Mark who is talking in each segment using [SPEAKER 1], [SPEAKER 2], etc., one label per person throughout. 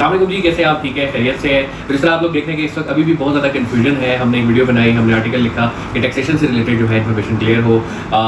[SPEAKER 1] السلام علیکم جی، کیسے آپ؟ ٹھیک ہے، خیریت سے ہیں؟ تو اس طرح آپ لوگ دیکھ رہے ہیں کہ اس وقت ابھی بھی بہت زیادہ کنفیوژن ہے. ہم نے ایک ویڈیو بنائی, ہم نے آرٹیکل لکھا کہ ٹیکسیشن سے ریلیٹڈ جو ہے انفارمیشن کلیئر ہو,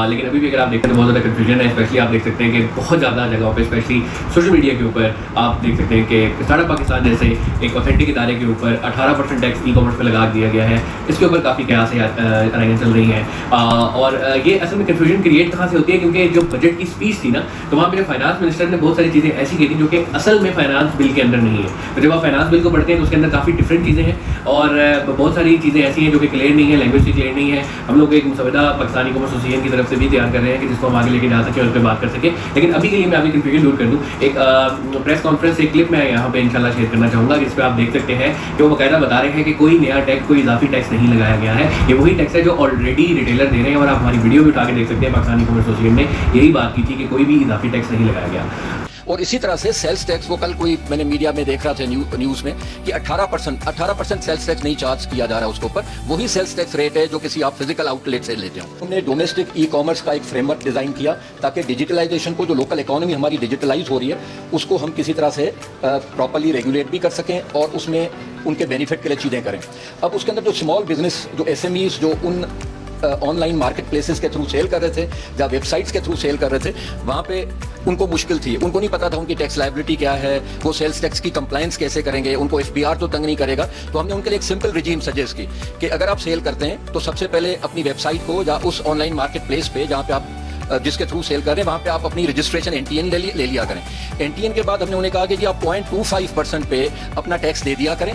[SPEAKER 1] لیکن ابھی بھی اگر آپ دیکھیں تو بہت زیادہ کنفیوژن ہے. اسپیشلی آپ دیکھ سکتے ہیں کہ بہت زیادہ جگہوں پہ, اسپیشلی سوشل میڈیا کے اوپر آپ دیکھ سکتے ہیں کہ اسٹارٹ اپ پاکستان جیسے ایک اوتھینٹک ادارے کے اوپر 18% ٹیکس ای کامرس پہ لگا دیا گیا ہے. اس کے اوپر کافی قیاسیں ارائیاں چل رہی ہیں, اور یہ اصل میں کنفیوژن کریٹ کہاں سے ہوتی ہے, کیونکہ جو بجٹ کی اسپیچ تھی نا, تو وہاں پہ فائنانس منسٹر نے بہت ساری چیزیں ایسی کی تھیں جو کہ اصل میں فائنانس بل کے اندر نہیں ہے. تو جب آپ فائنانس بل کو پڑھتے ہیں تو اس کے اندر کافی ڈفرینٹ چیزیں ہیں, اور بہت ساری چیزیں ایسی ہیں جو کہ کلیئر نہیں ہے, لینگویج کی کلیئر نہیں ہے. ہم لوگ ایک مسودہ پاکستانی کامرس ایسوسیشن کی طرف سے بھی تیار کر رہے ہیں کہ جس کو ہم آگے لے کے جا سکیں اور اس پہ بات کر سکیں. لیکن ابھی کے لیے میں آپ کی کنفیوژن دور کر دوں. ایک پریس کانفرنس ایک کلپ میں یہاں پہ انشاءاللہ شیئر کرنا چاہوں گا, جس پہ آپ دیکھ سکتے ہیں کہ وہ باقاعدہ بتا رہے ہیں کہ کوئی نیا ٹیکس, کوئی اضافی ٹیکس نہیں لگایا گیا ہے. یہ وہی ٹیکس ہے جو آلریڈی ریٹیلر دے رہے ہیں, اور آپ ہماری ویڈیو بھی اٹھا کے دیکھ سکتے ہیں. پاکستانی کامرس ایسوسیشن نے یہی بات کی تھی کہ کوئی بھی اضافی ٹیکس نہیں لگایا گیا.
[SPEAKER 2] اور اسی طرح سے سیلز ٹیکس, وہ کل کوئی میں نے میڈیا میں دیکھ رہا تھا نیوز میں کہ 18% سیلز ٹیکس نہیں چارج کیا جا رہا ہے اس کے اوپر. وہی سیلز ٹیکس ریٹ ہے جو کسی آپ فزیکل آؤٹ لیٹ سے لیتے ہو. ہم نے ڈومیسٹک ای کامرس کا ایک فریم ورک ڈیزائن کیا تاکہ ڈیجیٹلائزیشن کو, جو لوکل اکانومی ہماری ڈیجیٹلائز ہو رہی ہے, اس کو ہم کسی طرح سے پراپرلی ریگولیٹ بھی کر سکیں اور اس میں ان کے بینیفٹ کے لیے چیزیں کریں. اب اس کے اندر جو اسمال بزنس, جو ایس ایم ایز, جو ان آن لائن مارکیٹ پلیسز کے تھرو سیل کر رہے تھے یا ویب سائٹس کے تھرو سیل کر رہے تھے, وہاں پہ ان کو مشکل تھی. ان کو نہیں پتا تھا ان کی ٹیکس لائبلٹی کیا ہے, وہ سیلز ٹیکس کی کمپلائنس کیسے کریں گے, ان کو ایف بی آر تو تنگ نہیں کرے گا. تو ہم نے ان کے لیے ایک سمپل رجیم سجیسٹ کی کہ اگر آپ سیل کرتے ہیں تو سب سے پہلے اپنی ویب سائٹ کو یا اس آن لائن مارکیٹ پلیس پہ جہاں پہ آپ جس کے تھرو سیل کر رہے ہیں, وہاں پہ آپ اپنی رجسٹریشن NTN لے لیا کریں. NTN کے بعد ہم نے انہیں کہا کہ جی آپ 0.25% پہ اپنا ٹیکس دے دیا کریں,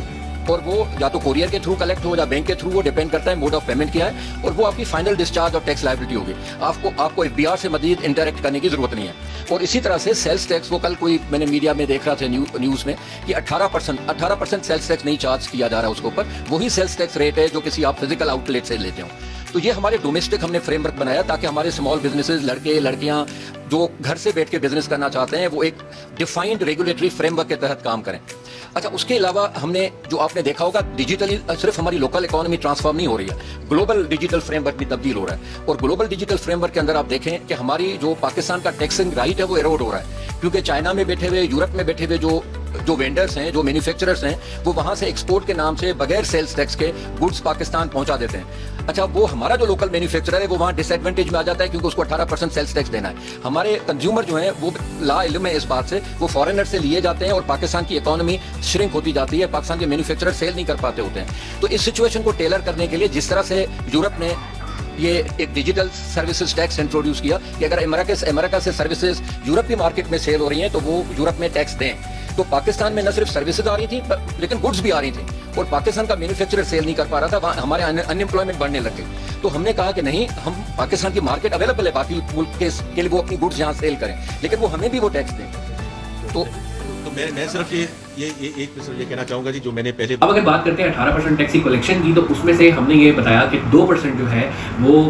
[SPEAKER 2] اور وہ یا تو کوریئر کے تھرو کلیکٹ ہو یا بینک کے تھرو, وہ ڈیپینڈ کرتا ہے موڈ آف پیمنٹ کیا ہے, اور وہ آپ کی فائنل ڈسچارج اور ٹیکس لائبلٹی ہوگی. آپ کو FBR سے مزید انٹریکٹ کرنے کی ضرورت نہیں ہے. اور اسی طرح سے سیلز ٹیکس, وہ کل کوئی میں نے میڈیا میں دیکھ رہا تھا نیوز میں کہ 18% سیلز ٹیکس نہیں چارج کیا جا رہا ہے اس کے اوپر. وہی سیلز ٹیکس ریٹ ہے جو کسی آپ فزیکل آؤٹ لیٹ سے لیتے ہو. تو یہ ہمارے ڈومیسٹک ہم نے فریم ورک بنایا تاکہ ہمارے اسمال بزنسز, لڑکے لڑکیاں جو گھر سے بیٹھ کے بزنس کرنا چاہتے ہیں, وہ ایک ڈیفائنڈ ریگولیٹری فریم ورک کے تحت کام کریں. اچھا, اس کے علاوہ ہم نے, جو آپ نے دیکھا ہوگا, ڈیجیٹلی صرف ہماری لوکل اکانومی ٹرانسفارم نہیں ہو رہی ہے, گلوبل ڈیجیٹل فریم ورک بھی تبدیل ہو رہا ہے. اور گلوبل ڈیجیٹل فریم ورک کے اندر آپ دیکھیں کہ ہماری جو پاکستان کا ٹیکسنگ رائٹ ہے وہ ایروڈ ہو رہا ہے, کیونکہ چائنا میں بیٹھے ہوئے, یورپ میں بیٹھے ہوئے جو وینڈرز ہیں, جو مینوفیکچررز ہیں, وہ وہاں سے ایکسپورٹ کے نام سے بغیر سیلز ٹیکس کے گڈس پاکستان پہنچا دیتے ہیں. اچھا, وہ ہمارا جو لوکل مینوفیکچرر ہے وہ وہاں ڈس ایڈوانٹیج میں آ جاتا ہے, کیونکہ اس کو 18% سیلز ٹیکس دینا ہے. ہمارے کنزیومر جو ہیں وہ لا علم ہے اس بات سے, وہ فارنر سے لیے جاتے ہیں اور پاکستان کی اکانومی شرنک ہوتی جاتی ہے, پاکستان کے مینوفیکچرر سیل نہیں کر پاتے ہوتے ہیں. تو اس سچویشن کو ٹیلر کرنے کے لیے جس طرح سے یورپ نے یہ ایک ڈیجیٹل سروسز ٹیکس انٹروڈیوس کیا کہ اگر امریکہ سے سروسز یورپ کی مارکیٹ میں سیل ہو رہی ہیں تو وہ یورپ میں ٹیکس دیں. تو پاکستان میں نہ صرف سروسز آ رہی تھیں لیکن گڈس بھی آ رہی تھیں, اور پاکستان کا مینوفیکچرر سیل نہیں کر پا رہا تھا, وہاں ہمارے انمپلائمنٹ بڑھنے لگ گئی. تو ہم نے کہا کہ نہیں, ہم پاکستان کی مارکیٹ اویلیبل ہے باقی ملک کے لیے, وہ اپنی گڈس یہاں سیل کریں, لیکن وہ ہمیں بھی وہ ٹیکس دیں. تو
[SPEAKER 3] میں صرف یہ کہنا چاہوں گا جی, جو میں نے پہلے,
[SPEAKER 1] اب اگر بات کرتے ہیں 18% ٹیکس کی کلیکشن کی, تو اس میں سے ہم نے یہ بتایا کہ 2% جو ہے وہ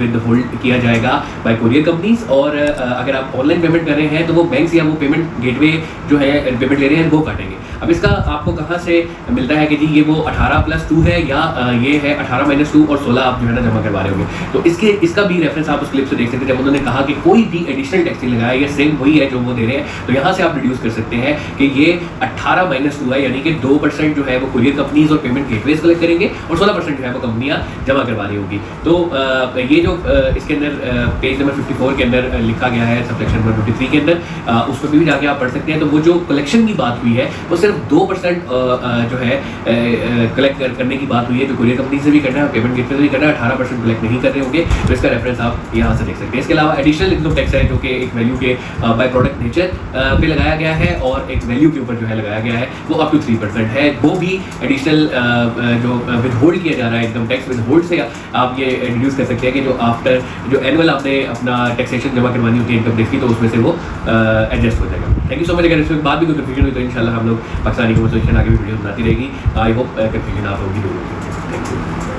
[SPEAKER 1] ود ہولڈ کیا جائے گا بائی کوریئر کمپنیز, اور اگر آپ آن لائن پیمنٹ کر رہے ہیں تو وہ بینکس یا وہ پیمنٹ گیٹ وے جو ہے پیمنٹ لے رہے ہیں وہ کاٹیں گے. اب اس کا آپ کو کہاں سے ملتا ہے کہ جی یہ وہ 18+2 ہے یا یہ ہے 18-2 اور 16 آپ جو ہے نا جمع کروا رہے ہوں گے. تو اس کا بھی ریفرنس آپ اس کلپ سے دیکھ سکتے ہیں, جب انہوں نے کہا کہ کوئی بھی ایڈیشنل ٹیکس نہیں لگایا, یہ سیم وہی ہے جو وہ دے رہے ہیں. تو یہاں سے آپ ڈیڈیوس کر سکتے ہیں کہ یہ 18-2 ہے, یعنی کہ 2% جو ہے وہ کوریئر کمپنیز اور پیمنٹ گیٹ ویز کلیکٹ کریں گے, اور 16% جو ہے وہ کمپنیاں جمع کروا رہی ہوں گی. تو یہ جو اس کے اندر پیج نمبر 54 کے اندر لکھا گیا ہے, سب سیکشن نمبر 53 کے اندر, اس پہ بھی جا کے آپ پڑھ سکتے ہیں. تو وہ جو کلیکشن کی بات ہوئی ہے وہ صرف 2% جو ہے کلیکٹ کرنے کی بات ہوئی ہے, جو کوریئر کمپنی سے بھی کرنا ہے, پیمنٹ گیٹ وے سے بھی کرنا ہے. 18% کلیکٹ نہیں کر رہے ہوں گے, تو اس کا ریفرنس آپ یہاں سے دیکھ سکتے ہیں. اس کے علاوہ ایڈیشنل انکم ٹیکس ہے جو کہ ایک ویلیو کے بائی پروڈکٹ نیچر پہ لگایا گیا ہے, اور ایک ویلیو کے اوپر جو ہے لگایا گیا ہے وہ اپ ٹو 3% ہے. وہ بھی ایڈیشنل جو ود ہولڈ کیا جا رہا ہے انکم ٹیکس, ود ہولڈ سے آپ یہ ڈیڈیوس کر سکتے ہیں کہ جو آفٹر جو اینول آپ نے اپنا ٹیکسیشن جمع کروانی ہوتی ہے انکم ٹیکس کی, تو اس میں سے وہ ایڈجسٹ ہو جائے گا. تھینک یو سو مچ. اگر اس میں بعد بھی کوئی کنفیوژن ہوئی تو انشاءاللہ ہم لوگ پاکستانی کامرس ایسوسیشن آگے بھی ویڈیو بناتی رہے گی. آئی ہوپ کنفیوژن آپ لوگوں کی دور ہوگی. Thank you.